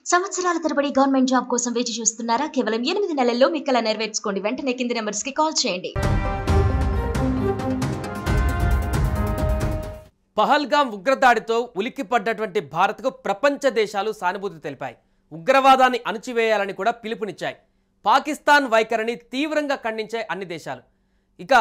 సంవత్సరాల తరబడి government job కోసం వేచి చూస్తున్నారా? కేవలం 8 నెలల్లో మీ కల నెరవేర్చుకోండి. వెంటనే కింది నెంబర్స్ కి కాల్ చేయండి. పహల్గామ్ ఉగ్రదాడితో ఉలిక్కిపడ్డటువంటి భారత్కు ప్రపంచ దేశాలు సానుభూతి తెలిపాయి. ఉగ్రవాదాన్ని అణచివేయాలని కూడా పిలుపునిచ్చాయి. పాకిస్తాన్ వైఖరిని తీవ్రంగా ఖండించే అన్ని దేశాలు. ఇక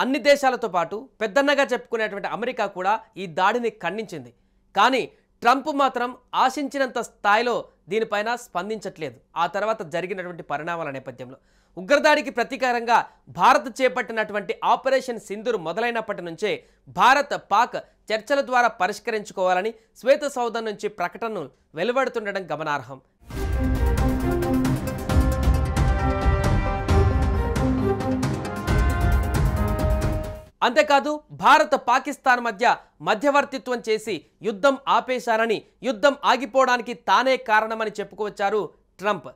అన్ని దేశాలతో పాటు పెద్దన్నగా చెప్పుకునేటువంటి అమెరికా కూడా ఈ దాడిని ఖండించింది. కానీ ట్రంప్ మాత్రం ఆశించినంత స్థాయిలో దీనిపైన స్పందించట్లేదు. ఆ తర్వాత జరిగినటువంటి పరిణామాల నేపథ్యంలో ఉగ్రదాడికి ప్రతీకారంగా భారత్ చేపట్టినటువంటి ఆపరేషన్ సింధూర్ మొదలైనప్పటి నుంచే భారత్ పాక్ చర్చల ద్వారా పరిష్కరించుకోవాలని శ్వేత సౌధం నుంచి ప్రకటనలు వెలువడుతుండడం గమనార్హం. అంతేకాదు భారత్ పాకిస్తాన్ మధ్య మధ్యవర్తిత్వం చేసి యుద్ధం ఆపేశారని, యుద్ధం ఆగిపోవడానికి తానే కారణమని చెప్పుకొచ్చారు ట్రంప్.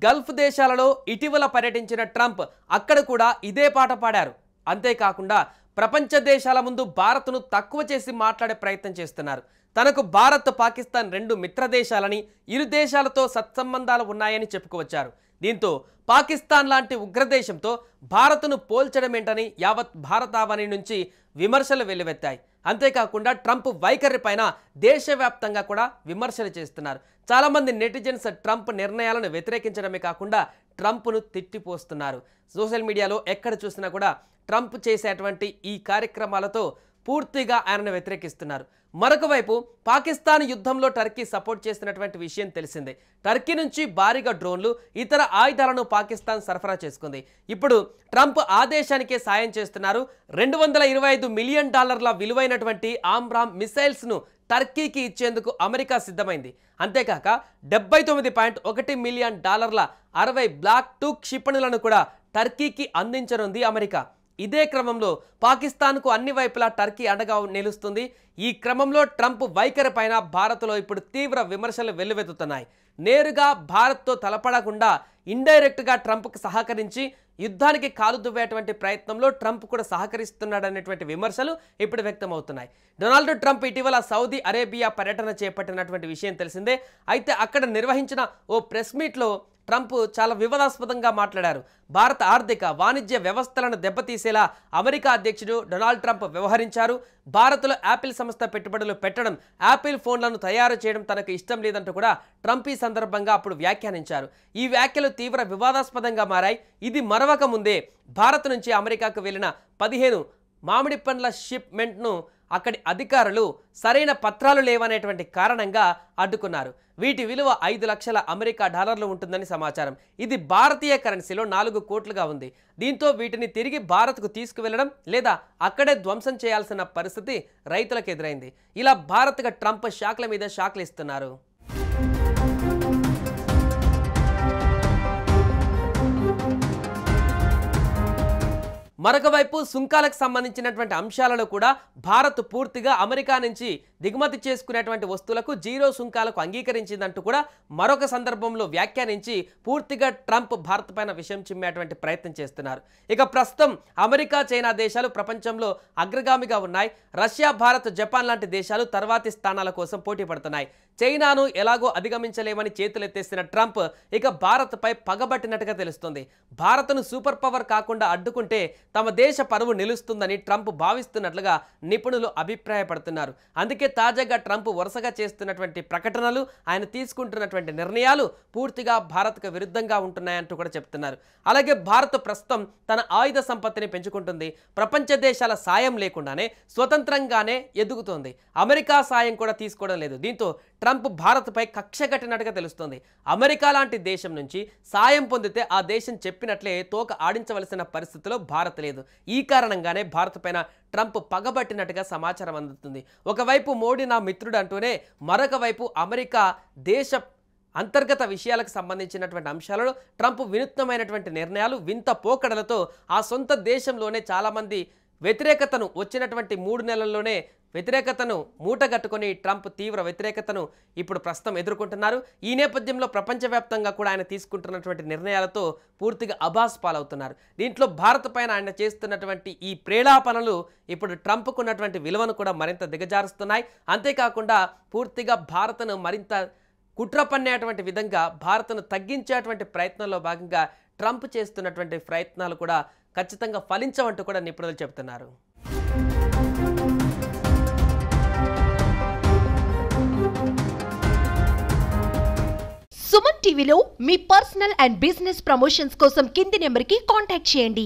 గల్ఫ్ దేశాలలో ఇటీవల పర్యటించిన ట్రంప్ అక్కడ కూడా ఇదే పాట పాడారు. అంతేకాకుండా ప్రపంచ దేశాల ముందు భారత్ను తక్కువ చేసి మాట్లాడే ప్రయత్నం చేస్తున్నారు. తనకు భారత్ పాకిస్తాన్ రెండు మిత్ర దేశాలని, ఇరు దేశాలతో సత్సంబంధాలు ఉన్నాయని చెప్పుకొచ్చారు. దీంతో పాకిస్తాన్ లాంటి ఉగ్రదేశంతో భారత్ను పోల్చడమేంటని యావత్ భారతావని నుంచి విమర్శలు వెల్లువెత్తాయి. అంతేకాకుండా ట్రంప్ వైఖరి పైన దేశవ్యాప్తంగా కూడా విమర్శలు చేస్తున్నారు. చాలామంది నెటిజన్స్ ట్రంప్ నిర్ణయాలను వ్యతిరేకించడమే కాకుండా ట్రంప్ను తిట్టిపోస్తున్నారు. సోషల్ మీడియాలో ఎక్కడ చూసినా కూడా ట్రంప్ చేసేటువంటి ఈ కార్యక్రమాలతో పూర్తిగా ఆయనను వ్యతిరేకిస్తున్నారు. మరొక వైపు పాకిస్తాన్ యుద్ధంలో టర్కీ సపోర్ట్ చేస్తున్నటువంటి విషయం తెలిసిందే. టర్కీ నుంచి భారీగా డ్రోన్లు, ఇతర ఆయుధాలను పాకిస్తాన్ సరఫరా చేసుకుంది. ఇప్పుడు ట్రంప్ ఆ దేశానికే సాయం చేస్తున్నారు. $225 మిలియన్ విలువైనటువంటి ఆమ్రామ్ మిసైల్స్ను టర్కీకి ఇచ్చేందుకు అమెరికా సిద్ధమైంది. అంతేకాక $79.1 మిలియన్ 60 బ్లాక్ 2 క్షిపణులను కూడా టర్కీకి అందించనుంది అమెరికా. ఇదే క్రమంలో పాకిస్తాన్కు అన్ని వైపులా టర్కీ అండగా నిలుస్తుంది. ఈ క్రమంలో ట్రంప్ వైఖరి పైన భారత్లో ఇప్పుడు తీవ్ర విమర్శలు వెల్లువెత్తుతున్నాయి. నేరుగా భారత్తో తలపడకుండా ఇండైరెక్ట్గా ట్రంప్కు సహకరించి యుద్ధానికి కాలు దువ్వేటువంటి ప్రయత్నంలో ట్రంప్ కూడా సహకరిస్తున్నాడనేటువంటి విమర్శలు ఇప్పుడు వ్యక్తమవుతున్నాయి. డొనాల్డ్ ట్రంప్ ఇటీవల సౌదీ అరేబియా పర్యటన చేపట్టినటువంటి విషయం తెలిసిందే. అయితే అక్కడ నిర్వహించిన ఓ ప్రెస్ మీట్లో ట్రంప్ చాలా వివాదాస్పదంగా మాట్లాడారు. భారత ఆర్థిక వాణిజ్య వ్యవస్థలను దెబ్బతీసేలా అమెరికా అధ్యక్షుడు డొనాల్డ్ ట్రంప్ వ్యవహరించారు. భారత్లో యాపిల్ సంస్థ పెట్టుబడులు పెట్టడం, యాపిల్ ఫోన్లను తయారు చేయడం తనకు ఇష్టం లేదంటూ కూడా ట్రంప్ ఈ సందర్భంగా అప్పుడు వ్యాఖ్యానించారు. ఈ వ్యాఖ్యలు తీవ్ర వివాదాస్పదంగా మారాయి. ఇది మరవక ముందే భారత్ నుంచి అమెరికాకు వెళ్లిన 15 మామిడి పండ్ల షిప్మెంట్ను అక్కడి అధికారులు సరైన పత్రాలు లేవనేటువంటి కారణంగా అడ్డుకున్నారు. వీటి విలువ $5 లక్షల అమెరికా డాలర్లు ఉంటుందని సమాచారం. ఇది భారతీయ కరెన్సీలో 4 కోట్లుగా ఉంది. దీంతో వీటిని తిరిగి భారత్కు తీసుకువెళ్లడం లేదా అక్కడే ధ్వంసం చేయాల్సిన పరిస్థితి రైతులకు ఎదురైంది. ఇలా భారత్గా ట్రంప్ షాక్ల మీద షాక్లు ఇస్తున్నారు. మరొక వైపు సుంకాలకు సంబంధించినటువంటి అంశాలలో కూడా భారత్ పూర్తిగా అమెరికా నుంచి దిగుమతి చేసుకునేటువంటి వస్తువులకు జీరో సుంకాలకు అంగీకరించిందంటూ కూడా మరొక సందర్భంలో వ్యాఖ్యానించి పూర్తిగా ట్రంప్ భారత్ పైన విషయం చిమ్మేటువంటి ప్రయత్నం చేస్తున్నారు. ఇక ప్రస్తుతం అమెరికా, చైనా దేశాలు ప్రపంచంలో అగ్రగామిగా ఉన్నాయి. రష్యా, భారత్, జపాన్ లాంటి దేశాలు తర్వాతి స్థానాల కోసం పోటీ పడుతున్నాయి. చైనాను ఎలాగో అధిగమించలేమని చేతులెత్తేసిన ట్రంప్ ఇక భారత్పై పగబట్టినట్టుగా తెలుస్తుంది. భారత్ను సూపర్ పవర్ కాకుండా అడ్డుకుంటే తమ దేశ పరువు నిలుస్తుందని ట్రంప్ భావిస్తున్నట్లుగా నిపుణులు అభిప్రాయపడుతున్నారు. అందుకే తాజాగా ట్రంప్ వరుసగా చేస్తున్నటువంటి ప్రకటనలు, ఆయన తీసుకుంటున్నటువంటి నిర్ణయాలు పూర్తిగా భారత్కు విరుద్ధంగా ఉంటున్నాయంటూ కూడా చెప్తున్నారు. అలాగే భారత్ ప్రస్తుతం తన ఆయుధ సంపత్తిని పెంచుకుంటుంది. ప్రపంచ దేశాల సాయం లేకుండానే స్వతంత్రంగానే ఎదుగుతోంది. అమెరికా సాయం కూడా తీసుకోవడం లేదు. దీంతో ట్రంప్ భారత్పై కక్ష కట్టినట్టుగా తెలుస్తోంది. అమెరికా లాంటి దేశం నుంచి సాయం పొందితే ఆ దేశం చెప్పినట్లే తోక ఆడించవలసిన పరిస్థితిలో భారత్ లేదు. ఈ కారణంగానే భారత్ పైన ట్రంప్ పగబట్టినట్టుగా సమాచారం అందుతుంది. ఒకవైపు మోడీ నా మిత్రుడు అంటూనే మరొక వైపు అమెరికా దేశ అంతర్గత విషయాలకు సంబంధించినటువంటి అంశాలలో ట్రంప్ వినూత్నమైనటువంటి నిర్ణయాలు, వింత పోకడలతో ఆ సొంత దేశంలోనే చాలామంది వ్యతిరేకతను వచ్చినటువంటి 3 నెలల్లోనే వ్యతిరేకతను మూటగట్టుకొని ట్రంప్ తీవ్ర వ్యతిరేకతను ఇప్పుడు ప్రస్తుతం ఎదుర్కొంటున్నారు. ఈ నేపథ్యంలో ప్రపంచవ్యాప్తంగా కూడా ఆయన తీసుకుంటున్నటువంటి నిర్ణయాలతో పూర్తిగా అబాస్ పాలవుతున్నారు. దీంట్లో భారత్ పైన ఆయన చేస్తున్నటువంటి ఈ ప్రేలాపనలు ఇప్పుడు ట్రంప్కు ఉన్నటువంటి విలువను కూడా మరింత దిగజారుస్తున్నాయి. అంతేకాకుండా పూర్తిగా భారత్ను మరింత కుట్ర పన్నేటువంటి విధంగా భారత్ను తగ్గించేటువంటి ప్రయత్నంలో భాగంగా ట్రంప్ చేస్తున్నటువంటి ప్రయత్నాలు కూడా ఖచ్చితంగా ఫలించవంటూ కూడా నిపుణులు చెబుతున్నారు. సుమన్ టీవీలో మీ పర్సనల్ అండ్ బిజినెస్ ప్రమోషన్స్ కోసం కింది నెంబర్కి కాంటాక్ట్ చేయండి.